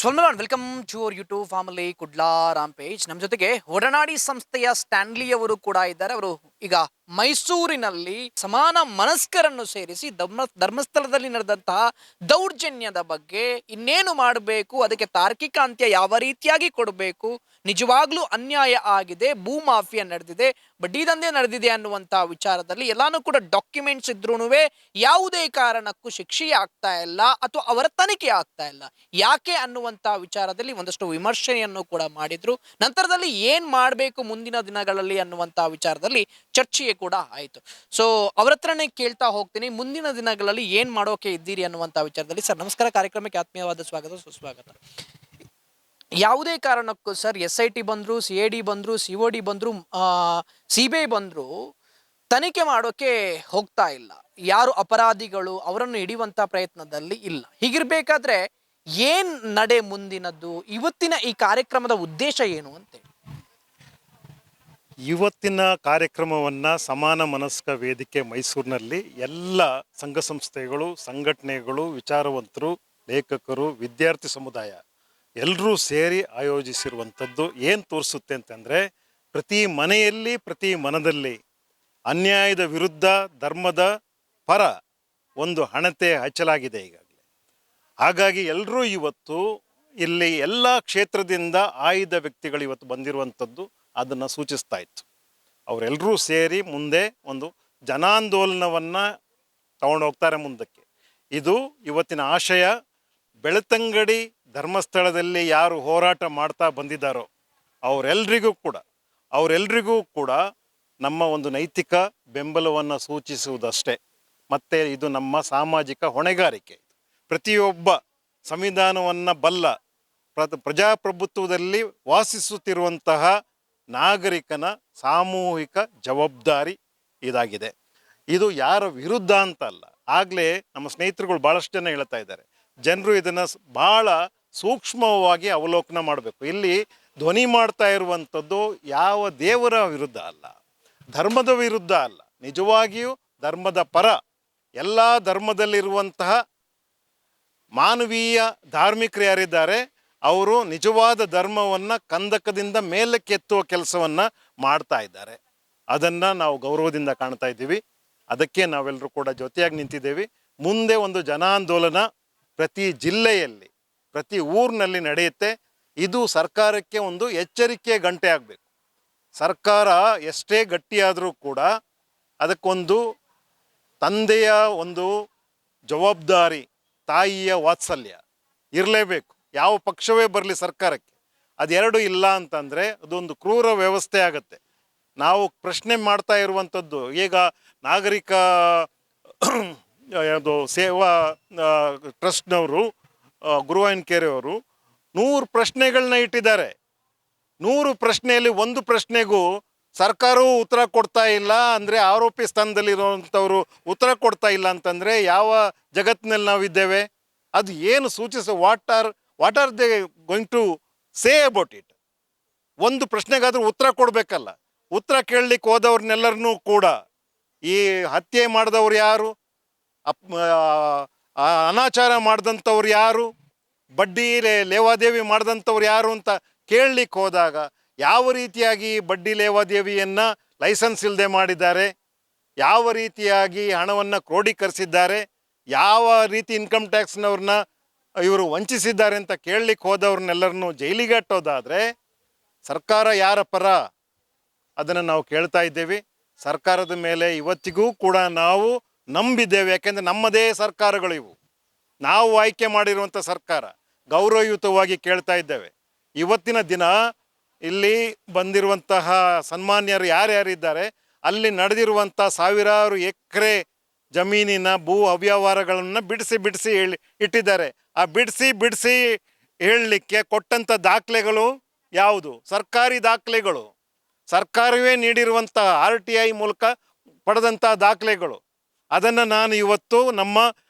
ಸೊಲ್ಮನ್ welcome to our YouTube family Kudla rampage. ನಮ್ಮ ಜೊತೆಗೆ ಒಡನಾಡಿ ಸಂಸ್ಥೆಯ ಸ್ಟ್ಯಾನ್ಲಿ ಅವರು ಕೂಡ ಇದ್ದಾರೆ. ಅವರು ಈಗ ಮೈಸೂರಿನಲ್ಲಿ ಸಮಾನ ಮನಸ್ಕರನ್ನು ಸೇರಿಸಿ ಧರ್ಮಸ್ಥಳದಲ್ಲಿ ನಡೆದಂತಹ ದೌರ್ಜನ್ಯದ ಬಗ್ಗೆ ಇನ್ನೇನು ಮಾಡಬೇಕು, ಅದಕ್ಕೆ ತಾರ್ಕಿಕ ಅಂತ್ಯ ಯಾವ ರೀತಿಯಾಗಿ ಕೊಡಬೇಕು, ನಿಜವಾಗ್ಲೂ ಅನ್ಯಾಯ ಆಗಿದೆ, ಭೂ ಮಾಫಿಯಾ ನಡೆದಿದೆ, ಬಡ್ಡಿ ದಂಧೆ ನಡೆದಿದೆ ಅನ್ನುವಂಥ ವಿಚಾರದಲ್ಲಿ ಎಲ್ಲಾನು ಕೂಡ ಡಾಕ್ಯುಮೆಂಟ್ಸ್ ಇದ್ರೂ ಯಾವುದೇ ಕಾರಣಕ್ಕೂ ಶಿಕ್ಷೆ ಆಗ್ತಾ ಇಲ್ಲ ಅಥವಾ ಅವರ ತನಿಖೆ ಆಗ್ತಾ ಇಲ್ಲ. ಯಾಕೆ ಅನ್ನುವಂಥ ವಿಚಾರದಲ್ಲಿ ಒಂದಷ್ಟು ವಿಮರ್ಶೆಯನ್ನು ಕೂಡ ಮಾಡಿದ್ರು. ನಂತರದಲ್ಲಿ ಏನ್ ಮಾಡಬೇಕು ಮುಂದಿನ ದಿನಗಳಲ್ಲಿ ಅನ್ನುವಂಥ ವಿಚಾರದಲ್ಲಿ ಚರ್ಚೆ ಕೂಡ ಆಯಿತು. ಸೊ ಅವ್ರ ಹತ್ರನೇ ಕೇಳ್ತಾ ಹೋಗ್ತೀನಿ, ಮುಂದಿನ ದಿನಗಳಲ್ಲಿ ಏನ್ ಮಾಡೋಕೆ ಇದ್ದೀರಿ ಅನ್ನುವಂಥ ವಿಚಾರದಲ್ಲಿ. ಸರ್ ನಮಸ್ಕಾರ, ಕಾರ್ಯಕ್ರಮಕ್ಕೆ ಆತ್ಮೀಯವಾದ ಸ್ವಾಗತ ಸುಸ್ವಾಗತ. ಯಾವುದೇ ಕಾರಣಕ್ಕೂ ಸರ್ SIT ಬಂದ್ರು, CID ಬಂದ್ರು, COD ಬಂದ್ರು, CBI ಬಂದ್ರು, ತನಿಖೆ ಮಾಡೋಕೆ ಹೋಗ್ತಾ ಇಲ್ಲ. ಯಾರು ಅಪರಾಧಿಗಳು ಅವರನ್ನು ಹಿಡಿಯುವಂತ ಪ್ರಯತ್ನದಲ್ಲಿ ಇಲ್ಲ. ಹೀಗಿರ್ಬೇಕಾದ್ರೆ ಏನ್ ನಡೆ ಮುಂದಿನದ್ದು? ಇವತ್ತಿನ ಈ ಕಾರ್ಯಕ್ರಮದ ಉದ್ದೇಶ ಏನು ಅಂತೇಳಿ? ಇವತ್ತಿನ ಕಾರ್ಯಕ್ರಮವನ್ನು ಸಮಾನ ಮನಸ್ಕ ವೇದಿಕೆ ಮೈಸೂರಿನಲ್ಲಿ ಎಲ್ಲ ಸಂಘ ಸಂಸ್ಥೆಗಳು, ಸಂಘಟನೆಗಳು, ವಿಚಾರವಂತರು, ಲೇಖಕರು, ವಿದ್ಯಾರ್ಥಿ ಸಮುದಾಯ ಎಲ್ಲರೂ ಸೇರಿ ಆಯೋಜಿಸಿರುವಂಥದ್ದು ಏನು ತೋರಿಸುತ್ತೆ ಅಂತಂದರೆ, ಪ್ರತಿ ಮನೆಯಲ್ಲಿ ಪ್ರತಿ ಮನದಲ್ಲಿ ಅನ್ಯಾಯದ ವಿರುದ್ಧ ಧರ್ಮದ ಪರ ಒಂದು ಹಣತೆ ಹಚ್ಚಲಾಗಿದೆ ಈಗಾಗಲೇ. ಹಾಗಾಗಿ ಎಲ್ಲರೂ ಇವತ್ತು ಇಲ್ಲಿ ಎಲ್ಲ ಕ್ಷೇತ್ರದಿಂದ ಆಯ್ದ ವ್ಯಕ್ತಿಗಳು ಇವತ್ತು ಬಂದಿರುವಂಥದ್ದು ಅದನ್ನು ಸೂಚಿಸ್ತಾ ಇತ್ತು. ಅವರೆಲ್ಲರೂ ಸೇರಿ ಮುಂದೆ ಒಂದು ಜನಾಂದೋಲನವನ್ನು ತಗೊಂಡೋಗ್ತಾರೆ ಮುಂದಕ್ಕೆ. ಇದು ಇವತ್ತಿನ ಆಶಯ. ಬೆಳ್ತಂಗಡಿ ಧರ್ಮಸ್ಥಳದಲ್ಲಿ ಯಾರು ಹೋರಾಟ ಮಾಡ್ತಾ ಬಂದಿದ್ದಾರೋ ಅವರೆಲ್ಲರಿಗೂ ಕೂಡ ನಮ್ಮ ಒಂದು ನೈತಿಕ ಬೆಂಬಲವನ್ನು ಸೂಚಿಸುವುದಷ್ಟೇ. ಮತ್ತು ಇದು ನಮ್ಮ ಸಾಮಾಜಿಕ ಹೊಣೆಗಾರಿಕೆ. ಪ್ರತಿಯೊಬ್ಬ ಸಂವಿಧಾನವನ್ನು ಬಲ್ಲ ಪ್ರಜಾಪ್ರಭುತ್ವದಲ್ಲಿ ವಾಸಿಸುತ್ತಿರುವಂತಹ ನಾಗರಿಕನ ಸಾಮೂಹಿಕ ಜವಾಬ್ದಾರಿ ಇದಾಗಿದೆ. ಇದು ಯಾರ ವಿರುದ್ಧ ಅಂತ ಅಲ್ಲ. ಆಗಲೇ ನಮ್ಮ ಸ್ನೇಹಿತರುಗಳು ಭಾಳಷ್ಟು ಜನ ಹೇಳ್ತಾ ಇದ್ದಾರೆ, ಜನರು ಇದನ್ನು ಭಾಳ ಸೂಕ್ಷ್ಮವಾಗಿ ಅವಲೋಕನ ಮಾಡಬೇಕು. ಇಲ್ಲಿ ಧ್ವನಿ ಮಾಡ್ತಾ ಇರುವಂಥದ್ದು ಯಾವ ದೇವರ ವಿರುದ್ಧ ಅಲ್ಲ, ಧರ್ಮದ ವಿರುದ್ಧ ಅಲ್ಲ, ನಿಜವಾಗಿಯೂ ಧರ್ಮದ ಪರ. ಎಲ್ಲ ಧರ್ಮದಲ್ಲಿರುವಂತಹ ಮಾನವೀಯ ಧಾರ್ಮಿಕರು ಯಾರಿದ್ದಾರೆ ಅವರು ನಿಜವಾದ ಧರ್ಮವನ್ನು ಕಂದಕದಿಂದ ಮೇಲಕ್ಕೆತ್ತುವ ಕೆಲಸವನ್ನು ಮಾಡ್ತಾ ಇದ್ದಾರೆ. ಅದನ್ನು ನಾವು ಗೌರವದಿಂದ ಕಾಣ್ತಾ ಇದ್ದೀವಿ. ಅದಕ್ಕೆ ನಾವೆಲ್ಲರೂ ಕೂಡ ಜೊತೆಯಾಗಿ ನಿಂತಿದ್ದೇವೆ. ಮುಂದೆ ಒಂದು ಜನಾಂದೋಲನ ಪ್ರತಿ ಜಿಲ್ಲೆಯಲ್ಲಿ, ಪ್ರತಿ ಊರಿನಲ್ಲಿ ನಡೆಯುತ್ತೆ. ಇದು ಸರ್ಕಾರಕ್ಕೆ ಒಂದು ಎಚ್ಚರಿಕೆ ಗಂಟೆ ಆಗಬೇಕು. ಸರ್ಕಾರ ಎಷ್ಟೇ ಗಟ್ಟಿಯಾದರೂ ಕೂಡ ಅದಕ್ಕೊಂದು ತಂದೆಯ ಒಂದು ಜವಾಬ್ದಾರಿ, ತಾಯಿಯ ವಾತ್ಸಲ್ಯ ಇರಲೇಬೇಕು. ಯಾವ ಪಕ್ಷವೇ ಬರಲಿ ಸರ್ಕಾರಕ್ಕೆ ಅದೆರಡು ಇಲ್ಲ ಅಂತಂದರೆ ಅದೊಂದು ಕ್ರೂರ ವ್ಯವಸ್ಥೆ ಆಗುತ್ತೆ. ನಾವು ಪ್ರಶ್ನೆ ಮಾಡ್ತಾ ಇರುವಂಥದ್ದು ಈಗ ನಾಗರಿಕ ಅದು ಸೇವಾ ಟ್ರಸ್ಟ್ನವರು, ಗುರುವಾಯನಕೆರೆಯವರು 100 ಪ್ರಶ್ನೆಗಳನ್ನ ಇಟ್ಟಿದ್ದಾರೆ. 100 ಪ್ರಶ್ನೆಯಲ್ಲಿ ಒಂದು ಪ್ರಶ್ನೆಗೂ ಸರ್ಕಾರವೂ ಉತ್ತರ ಕೊಡ್ತಾ ಇಲ್ಲ ಅಂದರೆ, ಆರೋಪಿ ಸ್ಥಾನದಲ್ಲಿರುವಂಥವರು ಉತ್ತರ ಕೊಡ್ತಾ ಇಲ್ಲ ಅಂತಂದರೆ ಯಾವ ಜಗತ್ತಿನಲ್ಲಿ ನಾವಿದ್ದೇವೆ? ಅದು ಏನು what are they going to say about it? ಒಂದು ಪ್ರಶ್ನೆಗಾದರೂ ಉತ್ತರ ಕೊಡಬೇಕಲ್ಲ. ಉತ್ತರ ಕೇಳಲಿಕ್ಕೆ ಹೋದವ್ರನ್ನೆಲ್ಲರನ್ನೂ ಕೂಡ ಈ ಹತ್ಯೆ ಮಾಡಿದವ್ರು ಯಾರು, ಅನಾಚಾರ ಮಾಡಿದಂಥವ್ರು ಯಾರು, ಬಡ್ಡಿ ಲೇವಾದೇವಿ ಮಾಡಿದಂಥವ್ರು ಯಾರು ಅಂತ ಕೇಳಲಿಕ್ಕೆ ಹೋದಾಗ ಯಾವ ರೀತಿಯಾಗಿ ಬಡ್ಡಿ ಲೇವಾದೇವಿಯನ್ನು ಲೈಸೆನ್ಸ್ ಇಲ್ಲದೆ ಮಾಡಿದ್ದಾರೆ, ಯಾವ ರೀತಿಯಾಗಿ ಹಣವನ್ನು ಕ್ರೋಢೀಕರಿಸಿದ್ದಾರೆ, ಯಾವ ರೀತಿ ಇನ್ಕಮ್ ಟ್ಯಾಕ್ಸ್ನವ್ರನ್ನ ಇವರು ವಂಚಿಸಿದ್ದಾರೆ ಅಂತ ಕೇಳಲಿಕ್ಕೆ ಹೋದವ್ರನ್ನೆಲ್ಲರನ್ನೂ ಜೈಲಿಗೆ ಅಟ್ಟೋದಾದರೆ ಸರ್ಕಾರ ಯಾರ ಪರ? ಅದನ್ನು ನಾವು ಕೇಳ್ತಾ ಇದ್ದೇವೆ. ಸರ್ಕಾರದ ಮೇಲೆ ಇವತ್ತಿಗೂ ಕೂಡ ನಾವು ನಂಬಿದ್ದೇವೆ. ಯಾಕೆಂದರೆ ನಮ್ಮದೇ ಸರ್ಕಾರಗಳು ಇವು. ನಾವು ಆಯ್ಕೆ ಮಾಡಿರುವಂಥ ಸರ್ಕಾರ. ಗೌರವಯುತವಾಗಿ ಕೇಳ್ತಾ ಇದ್ದೇವೆ. ಇವತ್ತಿನ ದಿನ ಇಲ್ಲಿ ಬಂದಿರುವಂತಹ ಸನ್ಮಾನ್ಯರು ಯಾರ್ಯಾರಿದ್ದಾರೆ ಅಲ್ಲಿ ನಡೆದಿರುವಂಥ ಸಾವಿರಾರು ಎಕರೆ ಜಮೀನಿನ ಭೂ ಅವ್ಯವಹಾರಗಳನ್ನು ಬಿಡಿಸಿ ಇಟ್ಟಿದ್ದಾರೆ. ಆ ಬಿಡಿಸಿ ಹೇಳಲಿಕ್ಕೆ ಕೊಟ್ಟಂಥ ದಾಖಲೆಗಳು ಯಾವುದು? ಸರ್ಕಾರಿ ದಾಖಲೆಗಳು, ಸರ್ಕಾರವೇ ನೀಡಿರುವಂತಹ RTI ಮೂಲಕ ಪಡೆದಂಥ ದಾಖಲೆಗಳು. ಅದನ್ನು ನಾನು ಇವತ್ತು ನಮ್ಮ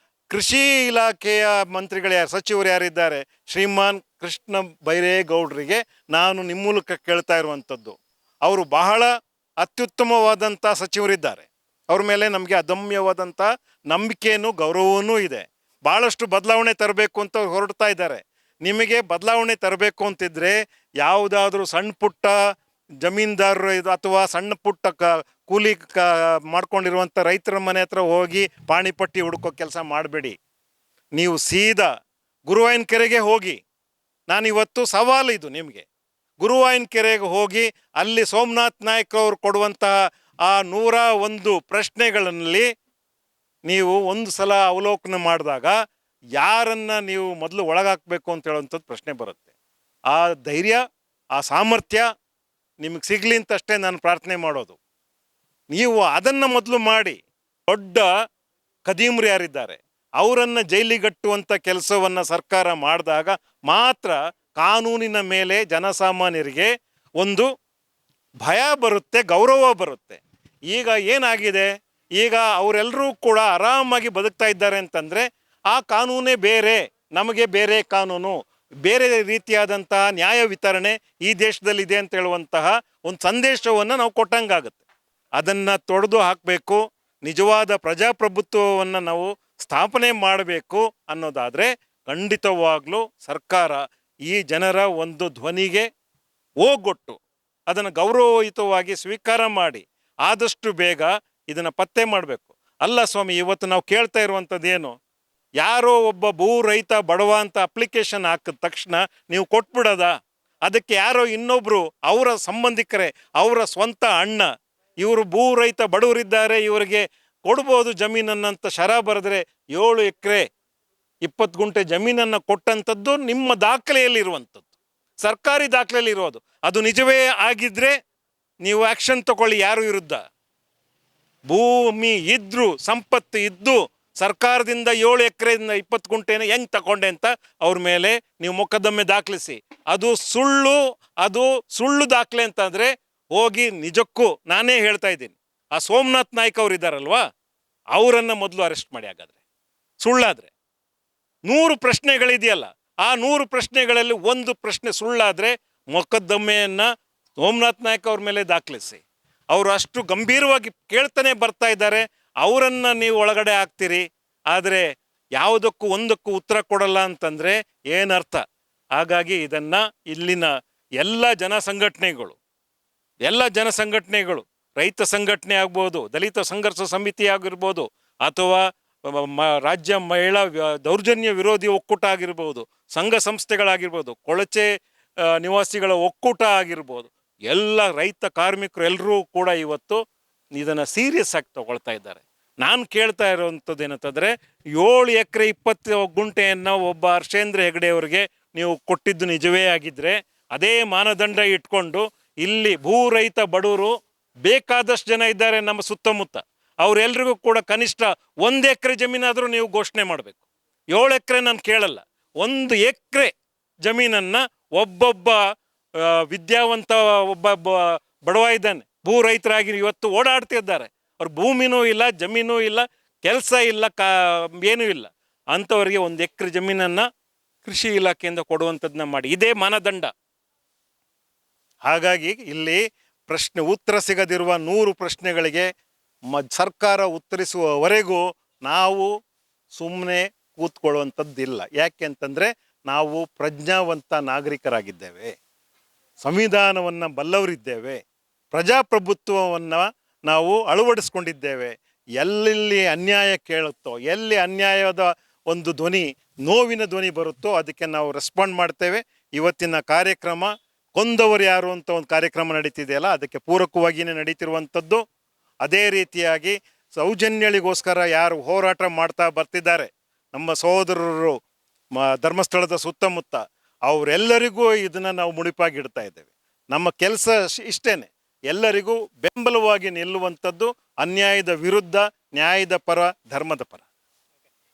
ಕೃಷಿ ಇಲಾಖೆಯ ಮಂತ್ರಿಗಳು ಸಚಿವರು ಯಾರಿದ್ದಾರೆ, ಶ್ರೀಮಾನ್ ಕೃಷ್ಣ ಬೈರೇಗೌಡರಿಗೆ ನಾನು ನಿಮ್ಮ ಮೂಲಕ ಕೇಳ್ತಾ ಇರುವಂಥದ್ದು. ಅವರು ಬಹಳ ಅತ್ಯುತ್ತಮವಾದಂಥ ಸಚಿವರಿದ್ದಾರೆ. ಅವ್ರ ಮೇಲೆ ನಮಗೆ ಅದಮ್ಯವಾದಂಥ ನಂಬಿಕೆಯೂ ಗೌರವವೂ ಇದೆ. ಭಾಳಷ್ಟು ಬದಲಾವಣೆ ತರಬೇಕು ಅಂತ ಹೊರಡ್ತಾ ಇದ್ದಾರೆ. ನಿಮಗೆ ಬದಲಾವಣೆ ತರಬೇಕು ಅಂತಿದ್ರೆ ಯಾವುದಾದ್ರೂ ಸಣ್ಣ ಪುಟ್ಟ ಜಮೀನ್ದಾರರು ಇದು ಅಥವಾ ಸಣ್ಣ ಪುಟ್ಟ ಕೂಲಿ ಮಾಡ್ಕೊಂಡಿರುವಂಥ ರೈತರ ಮನೆ ಹತ್ರ ಹೋಗಿ ಪಾಣಿಪಟ್ಟಿ ಹುಡುಕೋ ಕೆಲಸ ಮಾಡಬೇಡಿ. ನೀವು ಸೀದಾ ಗುರುವಾಯಿನಕೆರೆಗೆ ಹೋಗಿ. ನಾನಿವತ್ತು ಸವಾಲು ಇದು ನಿಮಗೆ. ಗುರುವಾಯಿನಕೆರೆಗೆ ಹೋಗಿ ಅಲ್ಲಿ ಸೋಮನಾಥ್ ನಾಯ್ಕ ಅವರು ಕೊಡುವಂತಹ ಆ 101 ಪ್ರಶ್ನೆಗಳಲ್ಲಿ ನೀವು ಒಂದು ಸಲ ಅವಲೋಕನ ಮಾಡಿದಾಗ ಯಾರನ್ನ ನೀವು ಮೊದಲು ಒಳಗಾಕಬೇಕು ಅಂತ ಹೇಳುವಂಥದ್ದು ಪ್ರಶ್ನೆ ಬರುತ್ತೆ. ಆ ಧೈರ್ಯ, ಆ ಸಾಮರ್ಥ್ಯ ನಿಮಗೆ ಸಿಗಲಿ ಅಂತಷ್ಟೇ ನಾನು ಪ್ರಾರ್ಥನೆ ಮಾಡೋದು. ನೀವು ಅದನ್ನು ಮೊದಲು ಮಾಡಿ. ದೊಡ್ಡ ಖದೀಮ್ರು ಯಾರಿದ್ದಾರೆ ಅವರನ್ನು ಜೈಲಿಗಟ್ಟುವಂಥ ಕೆಲಸವನ್ನು ಸರ್ಕಾರ ಮಾಡಿದಾಗ ಮಾತ್ರ ಕಾನೂನಿನ ಮೇಲೆ ಜನಸಾಮಾನ್ಯರಿಗೆ ಒಂದು ಭಯ ಬರುತ್ತೆ, ಗೌರವ ಬರುತ್ತೆ. ಈಗ ಏನಾಗಿದೆ, ಈಗ ಅವರೆಲ್ಲರೂ ಕೂಡ ಆರಾಮಾಗಿ ಬದುಕ್ತಾ ಇದ್ದಾರೆ ಅಂತಂದರೆ ಆ ಕಾನೂನೇ ಬೇರೆ, ನಮಗೆ ಬೇರೆ ಕಾನೂನು, ಬೇರೆ ರೀತಿಯಾದಂತಹ ನ್ಯಾಯ ವಿತರಣೆ ಈ ದೇಶದಲ್ಲಿದೆ ಅಂತ ಹೇಳುವಂತಹ ಒಂದು ಸಂದೇಶವನ್ನು ನಾವು ಕೊಟ್ಟಂಗಾಗುತ್ತೆ. ಅದನ್ನು ತೊಡೆದು ಹಾಕಬೇಕು. ನಿಜವಾದ ಪ್ರಜಾಪ್ರಭುತ್ವವನ್ನು ನಾವು ಸ್ಥಾಪನೆ ಮಾಡಬೇಕು ಅನ್ನೋದಾದರೆ ಖಂಡಿತವಾಗ್ಲೂ ಸರ್ಕಾರ ಈ ಜನರ ಒಂದು ಧ್ವನಿಗೆ ಓಗೊಟ್ಟು ಅದನ್ನು ಗೌರವಯುತವಾಗಿ ಸ್ವೀಕಾರ ಮಾಡಿ ಆದಷ್ಟು ಬೇಗ ಇದನ್ನು ಪತ್ತೆ ಮಾಡಬೇಕು. ಅಲ್ಲ ಸ್ವಾಮಿ, ಇವತ್ತು ನಾವು ಕೇಳ್ತಾ ಇರುವಂಥದ್ದೇನು, ಯಾರೋ ಒಬ್ಬ ಭೂ ರೈತ ಬಡವ ಅಂತ ಅಪ್ಲಿಕೇಶನ್ ಹಾಕಿದ ತಕ್ಷಣ ನೀವು ಕೊಟ್ಬಿಡೋದ? ಅದಕ್ಕೆ ಯಾರೋ ಇನ್ನೊಬ್ಬರು ಅವರ ಸಂಬಂಧಿಕರೇ, ಅವರ ಸ್ವಂತ ಅಣ್ಣ, ಇವರು ಭೂ ರೈತ ಬಡವರಿದ್ದಾರೆ, ಇವರಿಗೆ ಕೊಡ್ಬೋದು ಜಮೀನನ್ನಂತ ಶರ ಬರೆದ್ರೆ 7 ಎಕರೆ 20 ಗುಂಟೆ ಜಮೀನನ್ನು ಕೊಟ್ಟಂಥದ್ದು ನಿಮ್ಮ ದಾಖಲೆಯಲ್ಲಿರುವಂಥದ್ದು, ಸರ್ಕಾರಿ ದಾಖಲೆಯಲ್ಲಿ ಇರೋದು. ಅದು ನಿಜವೇ ಆಗಿದ್ರೆ ನೀವು ಆ್ಯಕ್ಷನ್ ತಗೊಳ್ಳಿ ಯಾರು ವಿರುದ್ಧ. ಭೂಮಿ ಇದ್ದರೂ ಸಂಪತ್ತು ಇದ್ದು ಸರ್ಕಾರದಿಂದ 7 ಎಕರೆಯಿಂದ 20 ಗುಂಟೆನ ಹೆಂಗೆ ತಗೊಂಡೆ ಅಂತ ಅವ್ರ ಮೇಲೆ ನೀವು ಮೊಕದ್ದಮೆ ದಾಖಲಿಸಿ. ಅದು ಸುಳ್ಳು ದಾಖಲೆ ಅಂತಂದರೆ ಹೋಗಿ ನಿಜಕ್ಕೂ ನಾನೇ ಹೇಳ್ತಾ ಇದ್ದೀನಿ, ಆ ಸೋಮನಾಥ್ ನಾಯ್ಕ ಅವರು ಇದ್ದಾರಲ್ವಾ, ಅವರನ್ನು ಮೊದಲು ಅರೆಸ್ಟ್ ಮಾಡಿ. ಹಾಗಾದರೆ ಸುಳ್ಳಾದರೆ 100 ಪ್ರಶ್ನೆಗಳಿದೆಯಲ್ಲ, ಆ 100 ಪ್ರಶ್ನೆಗಳಲ್ಲಿ ಒಂದು ಪ್ರಶ್ನೆ ಸುಳ್ಳಾದರೆ ಮೊಕದ್ದಮೆಯನ್ನು ಸೋಮನಾಥ್ ನಾಯ್ಕ ಅವ್ರ ಮೇಲೆ ದಾಖಲಿಸಿ. ಅವರು ಅಷ್ಟು ಗಂಭೀರವಾಗಿ ಕೇಳ್ತಾನೆ ಬರ್ತಾ ಇದ್ದಾರೆ, ಅವರನ್ನು ನೀವು ಒಳಗಡೆ ಹಾಕ್ತೀರಿ. ಆದರೆ ಯಾವುದಕ್ಕೂ ಒಂದಕ್ಕೂ ಉತ್ತರ ಕೊಡಲ್ಲ ಅಂತಂದರೆ ಏನರ್ಥ? ಹಾಗಾಗಿ ಇದನ್ನು ಇಲ್ಲಿನ ಎಲ್ಲ ಜನಸಂಘಟನೆಗಳು, ರೈತ ಸಂಘಟನೆ ಆಗ್ಬೋದು, ದಲಿತ ಸಂಘರ್ಷ ಸಮಿತಿ ಆಗಿರ್ಬೋದು, ಅಥವಾ ರಾಜ್ಯ ಮಹಿಳಾ ದೌರ್ಜನ್ಯ ವಿರೋಧಿ ಒಕ್ಕೂಟ ಆಗಿರ್ಬೋದು, ಸಂಘ ಸಂಸ್ಥೆಗಳಾಗಿರ್ಬೋದು, ಕೊಳಚೆ ನಿವಾಸಿಗಳ ಒಕ್ಕೂಟ ಆಗಿರ್ಬೋದು, ಎಲ್ಲ ರೈತ ಕಾರ್ಮಿಕರು ಎಲ್ಲರೂ ಕೂಡ ಇವತ್ತು ಇದನ್ನು ಸೀರಿಯಸ್ ಆಗಿ ತಗೊಳ್ತಾ ಇದ್ದಾರೆ. ನಾನು ಕೇಳ್ತಾ ಇರೋವಂಥದ್ದು ಏನಂತಂದರೆ, 7 ಎಕರೆ 20 ಗುಂಟೆಯನ್ನು ಒಬ್ಬ ಹರ್ಷೇಂದ್ರ ಹೆಗಡೆ ಅವರಿಗೆ ನೀವು ಕೊಟ್ಟಿದ್ದು ನಿಜವೇ ಆಗಿದ್ದರೆ ಅದೇ ಮಾನದಂಡ ಇಟ್ಕೊಂಡು ಇಲ್ಲಿ ಭೂ ರೈತ ಬಡವರು ಬೇಕಾದಷ್ಟು ಜನ ಇದ್ದಾರೆ ನಮ್ಮ ಸುತ್ತಮುತ್ತ, ಅವರೆಲ್ರಿಗೂ ಕೂಡ ಕನಿಷ್ಠ 1 ಎಕರೆ ಜಮೀನಾದರೂ ನೀವು ಘೋಷಣೆ ಮಾಡಬೇಕು. 7 ಎಕರೆ ನಾನು ಕೇಳಲ್ಲ, 1 ಎಕರೆ ಜಮೀನನ್ನು ಒಬ್ಬೊಬ್ಬ ವಿದ್ಯಾವಂತ ಒಬ್ಬೊಬ್ಬ ಬಡವ ಇದ್ದಾನೆ, ಭೂ ರೈತರಾಗಿ ಇವತ್ತು ಓಡಾಡ್ತಿದ್ದಾರೆ, ಅವ್ರ ಭೂಮಿನೂ ಇಲ್ಲ, ಜಮೀನೂ ಇಲ್ಲ, ಕೆಲಸ ಇಲ್ಲ, ಏನೂ ಇಲ್ಲ, ಅಂಥವ್ರಿಗೆ 1 ಎಕರೆ ಜಮೀನನ್ನು ಕೃಷಿ ಇಲಾಖೆಯಿಂದ ಕೊಡುವಂಥದ್ದನ್ನ ಮಾಡಿ. ಇದೇ ಮಾನದಂಡ. ಹಾಗಾಗಿ ಇಲ್ಲಿ ಉತ್ತರ ಸಿಗದಿರುವ 100 ಪ್ರಶ್ನೆಗಳಿಗೆ ಸರ್ಕಾರ ಉತ್ತರಿಸುವವರೆಗೂ ನಾವು ಸುಮ್ಮನೆ ಕೂತ್ಕೊಳ್ಳುವಂಥದ್ದಿಲ್ಲ. ಯಾಕೆ ಅಂತಂದರೆ ನಾವು ಪ್ರಜ್ಞಾವಂತ ನಾಗರಿಕರಾಗಿದ್ದೇವೆ, ಸಂವಿಧಾನವನ್ನು ಬಲ್ಲವರಿದ್ದೇವೆ, ಪ್ರಜಾಪ್ರಭುತ್ವವನ್ನು ನಾವು ಅಳವಡಿಸ್ಕೊಂಡಿದ್ದೇವೆ. ಎಲ್ಲೆಲ್ಲಿ ಅನ್ಯಾಯ ಕೇಳುತ್ತೋ, ಎಲ್ಲಿ ಅನ್ಯಾಯದ ಒಂದು ಧ್ವನಿ, ನೋವಿನ ಧ್ವನಿ ಬರುತ್ತೋ ಅದಕ್ಕೆ ನಾವು ರೆಸ್ಪಾಂಡ್ ಮಾಡ್ತೇವೆ. ಇವತ್ತಿನ ಕಾರ್ಯಕ್ರಮ ಕೊಂದವರು ಯಾರು ಅಂತ ಒಂದು ಕಾರ್ಯಕ್ರಮ ನಡೀತಿದೆಯಲ್ಲ, ಅದಕ್ಕೆ ಪೂರಕವಾಗಿಯೇ ನಡೀತಿರುವಂಥದ್ದು. ಅದೇ ರೀತಿಯಾಗಿ ಸೌಜನ್ಯಗಳಿಗೋಸ್ಕರ ಯಾರು ಹೋರಾಟ ಮಾಡ್ತಾ ಬರ್ತಿದ್ದಾರೆ ನಮ್ಮ ಸಹೋದರರು ಧರ್ಮಸ್ಥಳದ ಸುತ್ತಮುತ್ತ, ಅವರೆಲ್ಲರಿಗೂ ಇದನ್ನು ನಾವು ಮುಡಿಪಾಗಿಡ್ತಾ ಇದ್ದೇವೆ. ನಮ್ಮ ಕೆಲಸ ಇಷ್ಟೇ, ಎಲ್ಲರಿಗೂ ಬೆಂಬಲವಾಗಿ ನಿಲ್ಲುವಂಥದ್ದು, ಅನ್ಯಾಯದ ವಿರುದ್ಧ, ನ್ಯಾಯದ ಪರ, ಧರ್ಮದ ಪರ.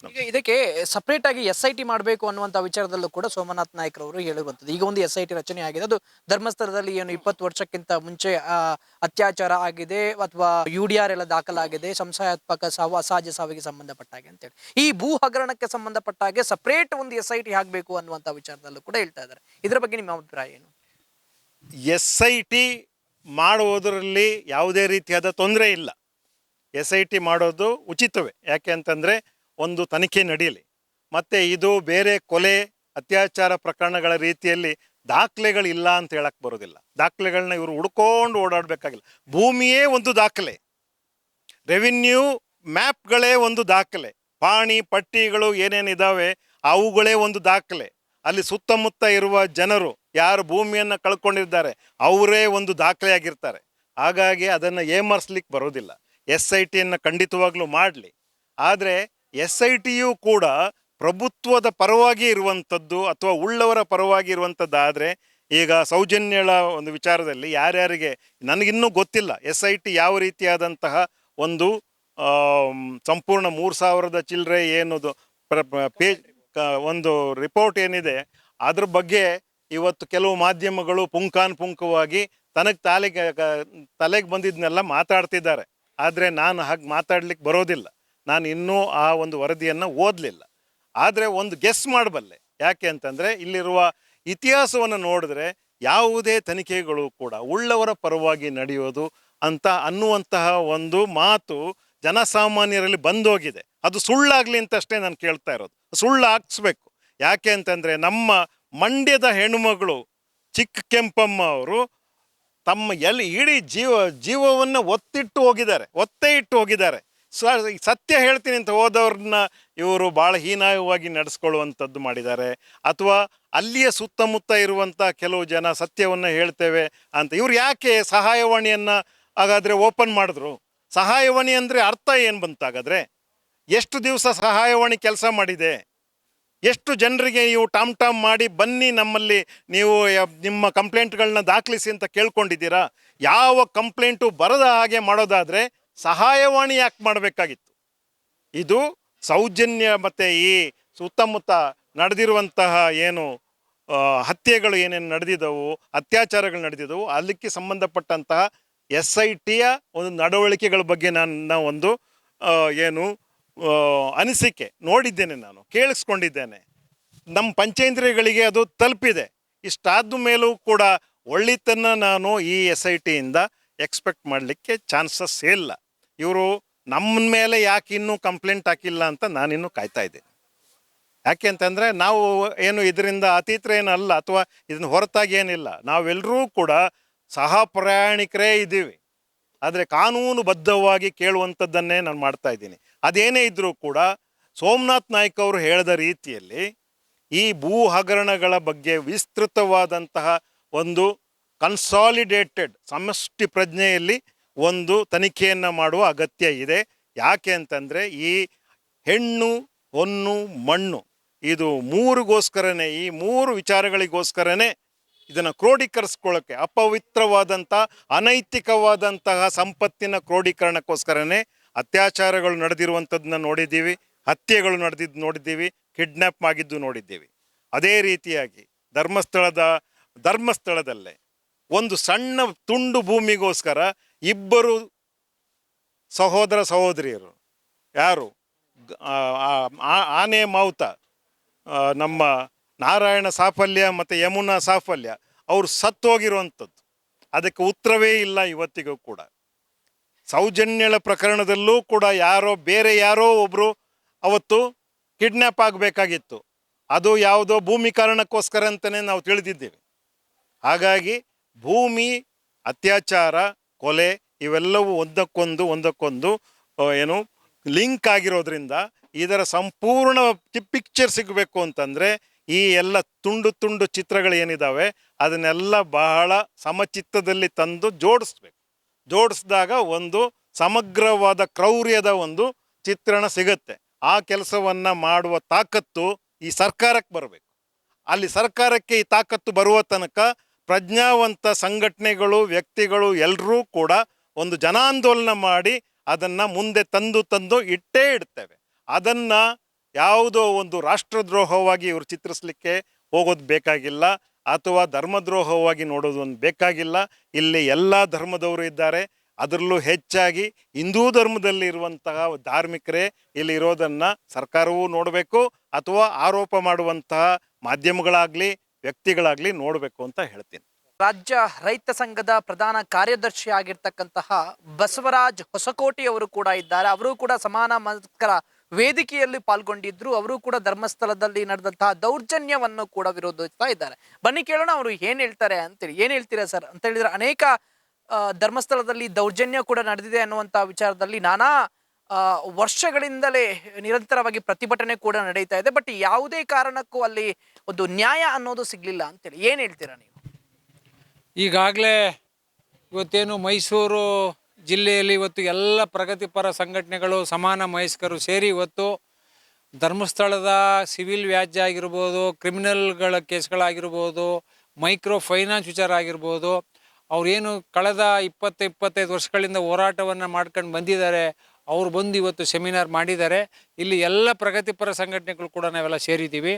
ಈಗ ಇದಕ್ಕೆ ಸಪ್ರೇಟ್ ಆಗಿ SIT ಮಾಡಬೇಕು ಅನ್ನುವಂಥ ವಿಚಾರದಲ್ಲೂ ಕೂಡ ಸೋಮನಾಥ್ ನಾಯ್ಕರವರು ಹೇಳಿರುವಂಥದ್ದು. ಈಗ ಒಂದು SIT ರಚನೆ ಆಗಿದೆ, ಅದು ಧರ್ಮಸ್ಥಳದಲ್ಲಿ ಏನು 20 ವರ್ಷಕ್ಕಿಂತ ಮುಂಚೆ ಅತ್ಯಾಚಾರ ಆಗಿದೆ ಅಥವಾ UDR ಎಲ್ಲ ದಾಖಲಾಗಿದೆ, ಸಂಶಯಾತ್ಮಕ ಅಸಹಜ ಸಾವಿಗೆ ಸಂಬಂಧಪಟ್ಟ ಹಾಗೆ ಅಂತೇಳಿ, ಈ ಭೂ ಹಗರಣಕ್ಕೆ ಸಂಬಂಧಪಟ್ಟ ಹಾಗೆ ಸಪ್ರೇಟ್ ಒಂದು SIT ಆಗಬೇಕು ಅನ್ನುವಂಥ ವಿಚಾರದಲ್ಲೂ ಕೂಡ ಹೇಳ್ತಾ ಇದ್ದಾರೆ. ಇದರ ಬಗ್ಗೆ ನಿಮ್ಮ ಅಭಿಪ್ರಾಯ ಏನು? SIT ಮಾಡುವುದರಲ್ಲಿ ಯಾವುದೇ ರೀತಿಯಾದ ತೊಂದರೆ ಇಲ್ಲ. SIT ಮಾಡೋದು ಉಚಿತವೇ. ಯಾಕೆ ಅಂತಂದರೆ ಒಂದು ತನಿಖೆ ನಡೆಯಲಿ, ಮತ್ತು ಇದು ಬೇರೆ ಕೊಲೆ ಅತ್ಯಾಚಾರ ಪ್ರಕರಣಗಳ ರೀತಿಯಲ್ಲಿ ದಾಖಲೆಗಳಿಲ್ಲ ಅಂತ ಹೇಳಕ್ ಬರೋದಿಲ್ಲ. ದಾಖಲೆಗಳನ್ನ ಇವರು ಹುಡ್ಕೊಂಡು ಓಡಾಡಬೇಕಾಗಿಲ್ಲ. ಭೂಮಿಯೇ ಒಂದು ದಾಖಲೆ, ರೆವಿನ್ಯೂ ಮ್ಯಾಪ್ಗಳೇ ಒಂದು ದಾಖಲೆ, ಪಾಣಿ ಪಟ್ಟಿಗಳು ಏನೇನಿದಾವೆ ಅವುಗಳೇ ಒಂದು ದಾಖಲೆ, ಅಲ್ಲಿ ಸುತ್ತಮುತ್ತ ಇರುವ ಜನರು ಯಾರು ಭೂಮಿಯನ್ನು ಕಳ್ಕೊಂಡಿದ್ದಾರೆ ಅವರೇ ಒಂದು ದಾಖಲೆಯಾಗಿರ್ತಾರೆ. ಹಾಗಾಗಿ ಅದನ್ನು ಏಮರ್ಸ್ಲಿಕ್ಕೆ ಬರೋದಿಲ್ಲ. SITಯನ್ನು ಖಂಡಿತವಾಗ್ಲೂ ಮಾಡಲಿ. ಆದರೆ SITಯು ಕೂಡ ಪ್ರಭುತ್ವದ ಪರವಾಗಿ ಇರುವಂಥದ್ದು ಅಥವಾ ಉಳ್ಳವರ ಪರವಾಗಿ ಇರುವಂಥದ್ದಾದರೆ, ಈಗ ಸೌಜನ್ಯಳ ಒಂದು ವಿಚಾರದಲ್ಲಿ ಯಾರ್ಯಾರಿಗೆ ನನಗಿನ್ನೂ ಗೊತ್ತಿಲ್ಲ SIT ಯಾವ ರೀತಿಯಾದಂತಹ ಒಂದು ಸಂಪೂರ್ಣ 3,000 ಚಿಲ್ಲರೆ ಏನದು ಪೇಜ್ ಒಂದು ರಿಪೋರ್ಟ್ ಏನಿದೆ ಅದ್ರ ಬಗ್ಗೆ ಇವತ್ತು ಕೆಲವು ಮಾಧ್ಯಮಗಳು ಪುಂಖಾನುಪುಂಖವಾಗಿ ತಲೆಗೆ ಬಂದಿದ್ದನ್ನೆಲ್ಲ ಮಾತಾಡ್ತಿದ್ದಾರೆ. ಆದರೆ ನಾನು ಹಾಗೆ ಮಾತಾಡ್ಲಿಕ್ಕೆ ಬರೋದಿಲ್ಲ. ನಾನು ಇನ್ನೂ ಆ ಒಂದು ವರದಿಯನ್ನು ಓದಲಿಲ್ಲ. ಆದರೆ ಒಂದು ಗೆಸ್ ಮಾಡಬಲ್ಲೆ. ಯಾಕೆ ಅಂತಂದರೆ ಇಲ್ಲಿರುವ ಇತಿಹಾಸವನ್ನು ನೋಡಿದ್ರೆ ಯಾವುದೇ ತನಿಖೆಗಳು ಕೂಡ ಉಳ್ಳವರ ಪರವಾಗಿ ನಡೆಯೋದು ಅಂತ ಅನ್ನುವಂತಹ ಒಂದು ಮಾತು ಜನಸಾಮಾನ್ಯರಲ್ಲಿ ಬಂದೋಗಿದೆ. ಅದು ಸುಳ್ಳಾಗಲಿ ಅಂತಷ್ಟೇ ನಾನು ಕೇಳ್ತಾ ಇರೋದು. ಸುಳ್ಳು ಹಾಕ್ಸ್ಬೇಕು. ಯಾಕೆ ಅಂತಂದರೆ ನಮ್ಮ ಮಂಡ್ಯದ ಹೆಣ್ಣುಮಗಳು ಚಿಕ್ಕ ಕೆಂಪಮ್ಮ ಅವರು ತಮ್ಮ ಇಡೀ ಜೀವವನ್ನು ಒತ್ತೇ ಇಟ್ಟು ಹೋಗಿದ್ದಾರೆ. ಸತ್ಯ ಹೇಳ್ತೀನಿ ಅಂತ ಹೋದವ್ರನ್ನ ಇವರು ಭಾಳ ಹೀನಾಯವಾಗಿ ನಡೆಸ್ಕೊಳ್ಳುವಂಥದ್ದು ಮಾಡಿದ್ದಾರೆ. ಅಥವಾ ಅಲ್ಲಿಯ ಸುತ್ತಮುತ್ತ ಇರುವಂಥ ಕೆಲವು ಜನ ಸತ್ಯವನ್ನು ಹೇಳ್ತೇವೆ ಅಂತ ಇವ್ರು ಯಾಕೆ ಸಹಾಯವಾಣಿಯನ್ನು ಹಾಗಾದರೆ ಓಪನ್ ಮಾಡಿದ್ರು? ಸಹಾಯವಾಣಿ ಅಂದರೆ ಅರ್ಥ ಏನು ಬಂತಾಗಾದರೆ? ಎಷ್ಟು ದಿವಸ ಸಹಾಯವಾಣಿ ಕೆಲಸ ಮಾಡಿದೆ? ಎಷ್ಟು ಜನರಿಗೆ ನೀವು ಟಾಮ್ ಮಾಡಿ ಬನ್ನಿ ನಮ್ಮಲ್ಲಿ ನೀವು ನಿಮ್ಮ ಕಂಪ್ಲೇಂಟ್ಗಳನ್ನ ದಾಖಲಿಸಿ ಅಂತ ಕೇಳ್ಕೊಂಡಿದ್ದೀರಾ? ಯಾವ ಕಂಪ್ಲೇಂಟು ಬರದ ಹಾಗೆ ಮಾಡೋದಾದರೆ ಸಹಾಯವಾಣಿ ಯಾಕೆ ಮಾಡಬೇಕಾಗಿತ್ತು? ಇದು ಸೌಜನ್ಯ ಮತ್ತು ಈ ಸುತ್ತಮುತ್ತ ನಡೆದಿರುವಂತಹ ಏನು ಹತ್ಯೆಗಳು ಏನೇನು ನಡೆದಿದ್ದವು, ಅತ್ಯಾಚಾರಗಳು ನಡೆದಿದ್ದವು, ಅದಕ್ಕೆ ಸಂಬಂಧಪಟ್ಟಂತಹ SITಯ ಒಂದು ನಡವಳಿಕೆಗಳ ಬಗ್ಗೆ ನನ್ನ ಒಂದು ಏನು ಅನಿಸಿಕೆ ನೋಡಿದ್ದೇನೆ, ನಾನು ಕೇಳಿಸ್ಕೊಂಡಿದ್ದೇನೆ. ನಮ್ಮ ಪಂಚೇಂದ್ರಿಯಗಳಿಗೆ ಅದು ತಲುಪಿದೆ. ಇಷ್ಟಾದ ಮೇಲೂ ಕೂಡ ಒಳ್ಳೆತನ ನಾನು ಈ SITಯಿಂದ ಎಕ್ಸ್ಪೆಕ್ಟ್ ಮಾಡಲಿಕ್ಕೆ ಚಾನ್ಸಸ್ ಇಲ್ಲ. ಇವರು ನಮ್ಮ ಮೇಲೆ ಯಾಕೆ ಇನ್ನೂ ಕಂಪ್ಲೇಂಟ್ ಹಾಕಿಲ್ಲ ಅಂತ ನಾನಿನ್ನೂ ಕಾಯ್ತಾ ಇದ್ದೇನೆ. ಯಾಕೆ ಅಂತಂದರೆ ನಾವು ಏನು ಇದರಿಂದ ಅತೀತರೇನಲ್ಲ ಅಥವಾ ಇದನ್ನ ಹೊರತಾಗಿ ಏನಿಲ್ಲ. ನಾವೆಲ್ಲರೂ ಕೂಡ ಸಹ ಪ್ರಯಾಣಿಕರೇ ಇದ್ದೀವಿ. ಆದರೆ ಕಾನೂನುಬದ್ಧವಾಗಿ ಕೇಳುವಂಥದ್ದನ್ನೇ ನಾನು ಮಾಡ್ತಾ ಇದ್ದೀನಿ. ಅದೇನೇ ಇದ್ದರೂ ಕೂಡ ಸೋಮನಾಥ್ ನಾಯ್ಕ್ ಅವರು ಹೇಳಿದ ರೀತಿಯಲ್ಲಿ ಈ ಭೂ ಹಗರಣಗಳ ಬಗ್ಗೆ ವಿಸ್ತೃತವಾದಂತಹ ಒಂದು ಕನ್ಸಾಲಿಡೇಟೆಡ್ ಸಮಷ್ಟಿ ಪ್ರಜ್ಞೆಯಲ್ಲಿ ಒಂದು ತನಿಖೆಯನ್ನು ಮಾಡುವ ಅಗತ್ಯ ಇದೆ. ಯಾಕೆ ಅಂತಂದರೆ ಈ ಹೆಣ್ಣು ಹೊನ್ನು ಮಣ್ಣು ಇದು ಮೂರಿಗೋಸ್ಕರನೇ, ಈ ಮೂರು ವಿಚಾರಗಳಿಗೋಸ್ಕರನೇ ಇದನ್ನು ಕ್ರೋಢೀಕರಿಸ್ಕೊಳ್ಳೋಕ್ಕೆ, ಅಪವಿತ್ರವಾದಂಥ ಅನೈತಿಕವಾದಂತಹ ಸಂಪತ್ತಿನ ಕ್ರೋಢೀಕರಣಕ್ಕೋಸ್ಕರನೇ ಅತ್ಯಾಚಾರಗಳು ನಡೆದಿರುವಂಥದ್ದನ್ನ ನೋಡಿದ್ದೀವಿ, ಹತ್ಯೆಗಳು ನೋಡಿದ್ದೀವಿ, ಕಿಡ್ನ್ಯಾಪ್ ಆಗಿದ್ದು ನೋಡಿದ್ದೀವಿ. ಅದೇ ರೀತಿಯಾಗಿ ಧರ್ಮಸ್ಥಳದಲ್ಲೇ ಒಂದು ಸಣ್ಣ ತುಂಡು ಭೂಮಿಗೋಸ್ಕರ ಇಬ್ಬರು ಸಹೋದರ ಸಹೋದರಿಯರು, ಯಾರು ಆನೆ ಮಾವುತ ನಮ್ಮ ನಾರಾಯಣ ಸಾಫಲ್ಯ ಮತ್ತು ಯಮುನಾ ಸಾಫಲ್ಯ ಅವರು ಸತ್ತೋಗಿರುವಂಥದ್ದು, ಅದಕ್ಕೆ ಉತ್ತರವೇ ಇಲ್ಲ ಇವತ್ತಿಗೂ ಕೂಡ. ಸೌಜನ್ಯಳ ಪ್ರಕರಣದಲ್ಲೂ ಕೂಡ ಬೇರೆ ಯಾರೋ ಒಬ್ಬರು ಅವತ್ತು ಕಿಡ್ನ್ಯಾಪ್ ಆಗಬೇಕಾಗಿತ್ತು. ಅದು ಯಾವುದೋ ಭೂಮಿ ಕಾರಣಕ್ಕೋಸ್ಕರ ಅಂತಲೇ ನಾವು ತಿಳಿದಿದ್ದೇವೆ. ಹಾಗಾಗಿ ಭೂಮಿ, ಅತ್ಯಾಚಾರ, ಕೊಲೆ ಇವೆಲ್ಲವೂ ಒಂದಕ್ಕೊಂದು ಏನು ಲಿಂಕ್ ಆಗಿರೋದ್ರಿಂದ ಇದರ ಸಂಪೂರ್ಣ ಪಿಕ್ಚರ್ ಸಿಗಬೇಕು ಅಂತಂದರೆ ಈ ಎಲ್ಲ ತುಂಡು ಚಿತ್ರಗಳು ಏನಿದ್ದಾವೆ ಅದನ್ನೆಲ್ಲ ಬಹಳ ಸಮಚಿತ್ತದಲ್ಲಿ ತಂದು ಜೋಡಿಸಿದಾಗ ಒಂದು ಸಮಗ್ರವಾದ ಕ್ರೌರ್ಯದ ಒಂದು ಚಿತ್ರಣ ಸಿಗುತ್ತೆ. ಆ ಕೆಲಸವನ್ನು ಮಾಡುವ ತಾಕತ್ತು ಈ ಸರ್ಕಾರಕ್ಕೆ ಬರಬೇಕು. ಅಲ್ಲಿ ಸರ್ಕಾರಕ್ಕೆ ಈ ತಾಕತ್ತು ಬರುವ ತನಕ ಪ್ರಜ್ಞಾವಂತ ಸಂಘಟನೆಗಳು, ವ್ಯಕ್ತಿಗಳು ಎಲ್ಲರೂ ಕೂಡ ಒಂದು ಜನಾಂದೋಲನ ಮಾಡಿ ಅದನ್ನು ಮುಂದೆ ತಂದು ಇಟ್ಟೇ ಇಡ್ತೇವೆ. ಅದನ್ನು ಯಾವುದೋ ಒಂದು ರಾಷ್ಟ್ರದ್ರೋಹವಾಗಿ ಇವರು ಚಿತ್ರಿಸಲಿಕ್ಕೆ ಹೋಗೋದು ಬೇಕಾಗಿಲ್ಲ, ಅಥವಾ ಧರ್ಮದ್ರೋಹವಾಗಿ ನೋಡೋದು ಒಂದು ಬೇಕಾಗಿಲ್ಲ. ಇಲ್ಲಿ ಎಲ್ಲ ಧರ್ಮದವರು ಇದ್ದಾರೆ. ಅದರಲ್ಲೂ ಹೆಚ್ಚಾಗಿ ಹಿಂದೂ ಧರ್ಮದಲ್ಲಿ ಇರುವಂತಹ ಧಾರ್ಮಿಕರೇ ಇಲ್ಲಿ ಇರೋದನ್ನು ಸರ್ಕಾರವೂ ನೋಡಬೇಕು, ಅಥವಾ ಆರೋಪ ಮಾಡುವಂತಹ ಮಾಧ್ಯಮಗಳಾಗಲಿ ವ್ಯಕ್ತಿಗಳಾಗಲಿ ನೋಡಬೇಕು ಅಂತ ಹೇಳ್ತೀನಿ. ರಾಜ್ಯ ರೈತ ಸಂಘದ ಪ್ರಧಾನ ಕಾರ್ಯದರ್ಶಿ ಆಗಿರ್ತಕ್ಕಂತಹ ಬಸವರಾಜ್ ಹೊಸಕೋಟಿ ಅವರು ಕೂಡ ಇದ್ದಾರೆ. ಅವರು ಕೂಡ ಸಮಾನ ಮನಸ್ಕರ ವೇದಿಕೆಯಲ್ಲಿ ಪಾಲ್ಗೊಂಡಿದ್ರು. ಅವರು ಕೂಡ ಧರ್ಮಸ್ಥಳದಲ್ಲಿ ನಡೆದಂತಹ ದೌರ್ಜನ್ಯವನ್ನು ಕೂಡ ವಿರೋಧಿಸ್ತಾ ಇದ್ದಾರೆ. ಬನ್ನಿ ಕೇಳೋಣ ಅವರು ಏನ್ ಹೇಳ್ತಾರೆ ಅಂತೇಳಿ. ಏನ್ ಹೇಳ್ತೀರಾ ಸರ್ ಅಂತ ಹೇಳಿದ್ರೆ, ಅನೇಕ ಧರ್ಮಸ್ಥಳದಲ್ಲಿ ದೌರ್ಜನ್ಯ ಕೂಡ ನಡೆದಿದೆ ಅನ್ನುವಂತ ವಿಚಾರದಲ್ಲಿ ನಾನಾ ವರ್ಷಗಳಿಂದಲೇ ನಿರಂತರವಾಗಿ ಪ್ರತಿಭಟನೆ ಕೂಡ ನಡೀತಾ ಇದೆ. ಬಟ್ ಯಾವುದೇ ಕಾರಣಕ್ಕೂ ಅಲ್ಲಿ ಒಂದು ನ್ಯಾಯ ಅನ್ನೋದು ಸಿಗ್ಲಿಲ್ಲ ಅಂತೇಳಿ ಏನ್ ಹೇಳ್ತೀರಾ ನೀವು? ಈಗಾಗಲೇ ಇವತ್ತೇನು ಮೈಸೂರು ಜಿಲ್ಲೆಯಲ್ಲಿ ಇವತ್ತು ಎಲ್ಲ ಪ್ರಗತಿಪರ ಸಂಘಟನೆಗಳು, ಸಮಾನ ಮನಸ್ಕರು ಸೇರಿ ಇವತ್ತು ಧರ್ಮಸ್ಥಳದ ಸಿವಿಲ್ ವ್ಯಾಜ್ಯ ಆಗಿರ್ಬೋದು, ಕ್ರಿಮಿನಲ್ಗಳ ಕೇಸ್ಗಳಾಗಿರ್ಬೋದು, ಮೈಕ್ರೋ ಫೈನಾನ್ಸ್ ವಿಚಾರ ಆಗಿರ್ಬೋದು, ಅವ್ರೇನು ಕಳೆದ 20-25 ವರ್ಷಗಳಿಂದ ಹೋರಾಟವನ್ನು ಮಾಡ್ಕೊಂಡು ಬಂದಿದ್ದಾರೆ, ಅವ್ರು ಬಂದು ಇವತ್ತು ಸೆಮಿನಾರ್ ಮಾಡಿದ್ದಾರೆ. ಇಲ್ಲಿ ಎಲ್ಲ ಪ್ರಗತಿಪರ ಸಂಘಟನೆಗಳು ಕೂಡ ನಾವೆಲ್ಲ ಸೇರಿದ್ದೀವಿ.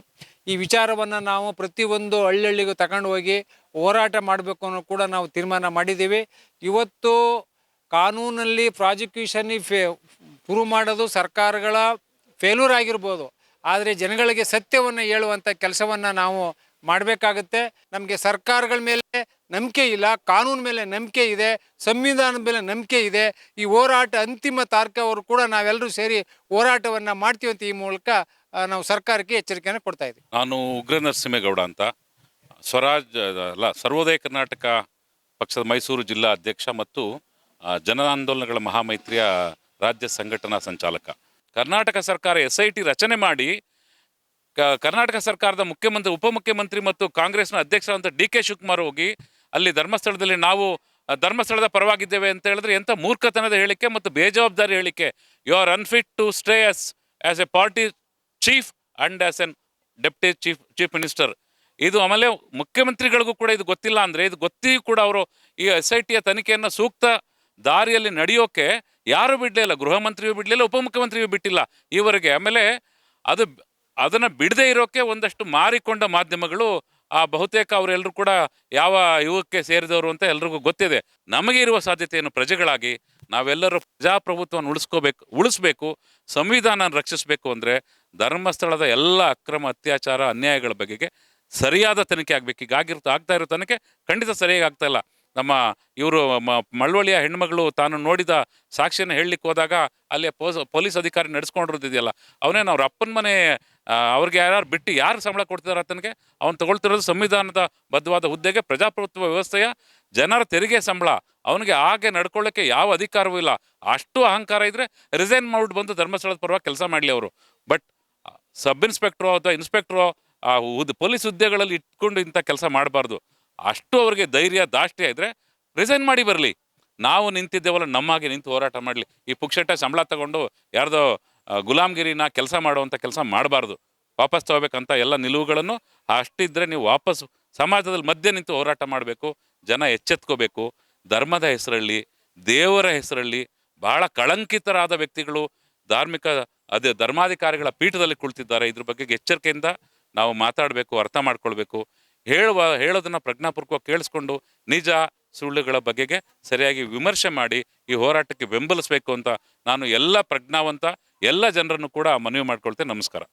ಈ ವಿಚಾರವನ್ನು ನಾವು ಪ್ರತಿಯೊಂದು ಹಳ್ಳಿಗೂ ತಗೊಂಡು ಹೋಗಿ ಹೋರಾಟ ಮಾಡಬೇಕು ಅನ್ನೋ ಕೂಡ ನಾವು ತೀರ್ಮಾನ ಮಾಡಿದ್ದೀವಿ. ಇವತ್ತು ಕಾನೂನಲ್ಲಿ ಪ್ರಾಸಿಕ್ಯೂಷನ್ನಿಗೆ ಪ್ರೂವ್ ಮಾಡೋದು ಸರ್ಕಾರಗಳ ಫೇಲ್ಯೂರ್ ಆಗಿರ್ಬೋದು, ಆದರೆ ಜನಗಳಿಗೆ ಸತ್ಯವನ್ನು ಹೇಳುವಂಥ ಕೆಲಸವನ್ನು ನಾವು ಮಾಡಬೇಕಾಗುತ್ತೆ. ನಮಗೆ ಸರ್ಕಾರಗಳ ಮೇಲೆ ನಂಬಿಕೆ ಇಲ್ಲ, ಕಾನೂನು ಮೇಲೆ ನಂಬಿಕೆ ಇದೆ, ಸಂವಿಧಾನದ ಮೇಲೆ ನಂಬಿಕೆ ಇದೆ. ಈ ಹೋರಾಟ ಅಂತಿಮ ತಾರೀಕವರು ಕೂಡ ನಾವೆಲ್ಲರೂ ಸೇರಿ ಹೋರಾಟವನ್ನು ಮಾಡ್ತೀವಿ ಅಂತ ಈ ಮೂಲಕ ನಾವು ಸರ್ಕಾರಕ್ಕೆ ಎಚ್ಚರಿಕೆಯನ್ನು ಕೊಡ್ತಾ ಇದ್ದೀವಿ. ನಾನು ಉಗ್ರ ನರಸಿಂಹೇಗೌಡ ಅಂತ, ಸರ್ವೋದಯ ಕರ್ನಾಟಕ ಪಕ್ಷದ ಮೈಸೂರು ಜಿಲ್ಲಾ ಅಧ್ಯಕ್ಷ ಮತ್ತು ಜನ ಆಂದೋಲನಗಳ ಮಹಾಮೈತ್ರಿಯ ರಾಜ್ಯ ಸಂಘಟನಾ ಸಂಚಾಲಕ. ಕರ್ನಾಟಕ ಸರ್ಕಾರ SIT ರಚನೆ ಮಾಡಿ ಕರ್ನಾಟಕ ಸರ್ಕಾರದ ಮುಖ್ಯಮಂತ್ರಿ, ಉಪಮುಖ್ಯಮಂತ್ರಿ ಮತ್ತು ಕಾಂಗ್ರೆಸ್ನ ಅಧ್ಯಕ್ಷರಾದಂಥ DK ಶಿವಕುಮಾರ್ ಹೋಗಿ ಅಲ್ಲಿ ಧರ್ಮಸ್ಥಳದಲ್ಲಿ ನಾವು ಧರ್ಮಸ್ಥಳದ ಪರವಾಗಿದ್ದೇವೆ ಅಂತ ಹೇಳಿದ್ರೆ ಎಂಥ ಮೂರ್ಖತನದ ಹೇಳಿಕೆ ಮತ್ತು ಬೇಜವಾಬ್ದಾರಿ ಹೇಳಿಕೆ. You are unfit to stay as a party chief and as an deputy chief minister. ಇದು ಆಮೇಲೆ ಮುಖ್ಯಮಂತ್ರಿಗಳಿಗೂ ಕೂಡ ಇದು ಗೊತ್ತಿಲ್ಲ ಅಂದರೆ, ಇದು ಗೊತ್ತಿಯೂ ಕೂಡ ಅವರು ಈ SITಯ ತನಿಖೆಯನ್ನು ಸೂಕ್ತ ದಾರಿಯಲ್ಲಿ ನಡೆಯೋಕೆ ಯಾರೂ ಬಿಡಲಿಲ್ಲ. ಗೃಹ ಮಂತ್ರಿಯೂ ಬಿಡಲಿಲ್ಲ, ಉಪಮುಖ್ಯಮಂತ್ರಿಯೂ ಬಿಟ್ಟಿಲ್ಲ ಈವರೆಗೆ. ಆಮೇಲೆ ಅದನ್ನು ಬಿಡದೇ ಇರೋಕ್ಕೆ ಒಂದಷ್ಟು ಮಾರಿಕೊಂಡ ಮಾಧ್ಯಮಗಳು, ಬಹುತೇಕ ಅವರೆಲ್ಲರೂ ಕೂಡ ಯಾವ ಯುಗಕ್ಕೆ ಸೇರಿದವರು ಅಂತ ಎಲ್ರಿಗೂ ಗೊತ್ತಿದೆ. ನಮಗೆ ಇರುವ ಸಾಧ್ಯತೆ ಏನು, ಪ್ರಜೆಗಳಾಗಿ ನಾವೆಲ್ಲರೂ ಪ್ರಜಾಪ್ರಭುತ್ವವನ್ನು ಉಳಿಸ್ಬೇಕು, ಸಂವಿಧಾನ ರಕ್ಷಿಸಬೇಕು ಅಂದರೆ ಧರ್ಮಸ್ಥಳದ ಎಲ್ಲ ಅಕ್ರಮ, ಅತ್ಯಾಚಾರ, ಅನ್ಯಾಯಗಳ ಬಗೆಗೆ ಸರಿಯಾದ ತನಿಖೆ ಆಗಬೇಕು. ಈಗ ಆಗ್ತಾ ಇರೋ ತನಿಖೆ ಖಂಡಿತ ಸರಿಯಾಗಿ ಆಗ್ತಾ ಇಲ್ಲ. ನಮ್ಮ ಇವರು ಮಳವಳ್ಳಿಯ ಹೆಣ್ಮಗಳು ತಾನು ನೋಡಿದ ಸಾಕ್ಷಿಯನ್ನು ಹೇಳಲಿಕ್ಕೆ ಹೋದಾಗ ಅಲ್ಲಿ ಪೊಲೀಸ್ ಅಧಿಕಾರಿ ನಡೆಸ್ಕೊಂಡಿರೋದಿದೆಯಲ್ಲ, ಅವನೇನು ಅವ್ರ ಅಪ್ಪನ ಮನೆ, ಅವ್ರಿಗೆ ಯಾರು ಬಿಟ್ಟು ಯಾರು ಸಂಬಳ ಕೊಡ್ತಿದ್ದಾರೆ ಆತನಿಗೆ? ಅವ್ನು ತಗೊಳ್ತಿರೋದು ಸಂವಿಧಾನದ ಬದ್ಧವಾದ ಹುದ್ದೆಗೆ, ಪ್ರಜಾಪ್ರಭುತ್ವ ವ್ಯವಸ್ಥೆಯ ಜನರ ತೆರಿಗೆ ಸಂಬಳ. ಅವನಿಗೆ ಹಾಗೆ ನಡ್ಕೊಳ್ಳೋಕ್ಕೆ ಯಾವ ಅಧಿಕಾರವೂ ಇಲ್ಲ. ಅಷ್ಟು ಅಹಂಕಾರ ಇದ್ದರೆ ರಿಸೈನ್ ಮಾಡ್ಬಿಟ್ಟು ಬಂದು ಧರ್ಮಸ್ಥಳದ ಪರವಾಗಿ ಕೆಲಸ ಮಾಡಲಿ ಅವರು. ಬಟ್ ಸಬ್ ಇನ್ಸ್ಪೆಕ್ಟ್ರೋ ಅಥವಾ ಇನ್ಸ್ಪೆಕ್ಟ್ರೋ ಪೊಲೀಸ್ ಹುದ್ದೆಗಳಲ್ಲಿ ಇಟ್ಕೊಂಡು ಇಂಥ ಕೆಲಸ ಮಾಡಬಾರ್ದು. ಅಷ್ಟು ಅವ್ರಿಗೆ ಧೈರ್ಯ, ದಾಷ್ಟ್ಯ ಇದ್ದರೆ ರಿಸೈನ್ ಮಾಡಿ ಬರಲಿ. ನಾವು ನಿಂತಿದ್ದೇವಲ್ಲ, ನಮ್ಮಾಗೆ ನಿಂತು ಹೋರಾಟ ಮಾಡಲಿ. ಈ ಪುಕ್ಷಟ ಸಂಬಳ ತಗೊಂಡು ಯಾರ್ದೋ ಗುಲಾಮ್ಗಿರಿನ ಕೆಲಸ ಮಾಡುವಂಥ ಕೆಲಸ ಮಾಡಬಾರ್ದು. ವಾಪಸ್ ತಗೋಬೇಕಂತ ಎಲ್ಲ ನಿಲುವುಗಳನ್ನು ಅಷ್ಟಿದ್ದರೆ ನೀವು ವಾಪಸ್ ಸಮಾಜದಲ್ಲಿ ಮಧ್ಯೆ ನಿಂತು ಹೋರಾಟ ಮಾಡಬೇಕು. ಜನ ಎಚ್ಚೆತ್ಕೋಬೇಕು. ಧರ್ಮದ ಹೆಸರಲ್ಲಿ, ದೇವರ ಹೆಸರಲ್ಲಿ ಬಹಳ ಕಳಂಕಿತರಾದ ವ್ಯಕ್ತಿಗಳು ಧರ್ಮಾಧಿಕಾರಿಗಳ ಪೀಠದಲ್ಲಿ ಕುಳಿತಿದ್ದಾರೆ. ಇದ್ರ ಬಗ್ಗೆ ಎಚ್ಚರಿಕೆಯಿಂದ ನಾವು ಮಾತಾಡಬೇಕು, ಅರ್ಥ ಮಾಡ್ಕೊಳ್ಬೇಕು. ಹೇಳೋದನ್ನು ಪ್ರಜ್ಞಾಪೂರ್ವಕ ಕೇಳಿಸ್ಕೊಂಡು ನಿಜ ಸುಳ್ಳುಗಳ ಬಗೆಗೆ ಸರಿಯಾಗಿ ವಿಮರ್ಶೆ ಮಾಡಿ ಈ ಹೋರಾಟಕ್ಕೆ ಬೆಂಬಲಿಸಬೇಕು ಅಂತ ನಾನು ಎಲ್ಲ ಪ್ರಜ್ಞಾವಂತ ಎಲ್ಲ ಜನರನ್ನು ಕೂಡ ಮನವಿ ಮಾಡ್ಕೊಳ್ತೇನೆ. ನಮಸ್ಕಾರ.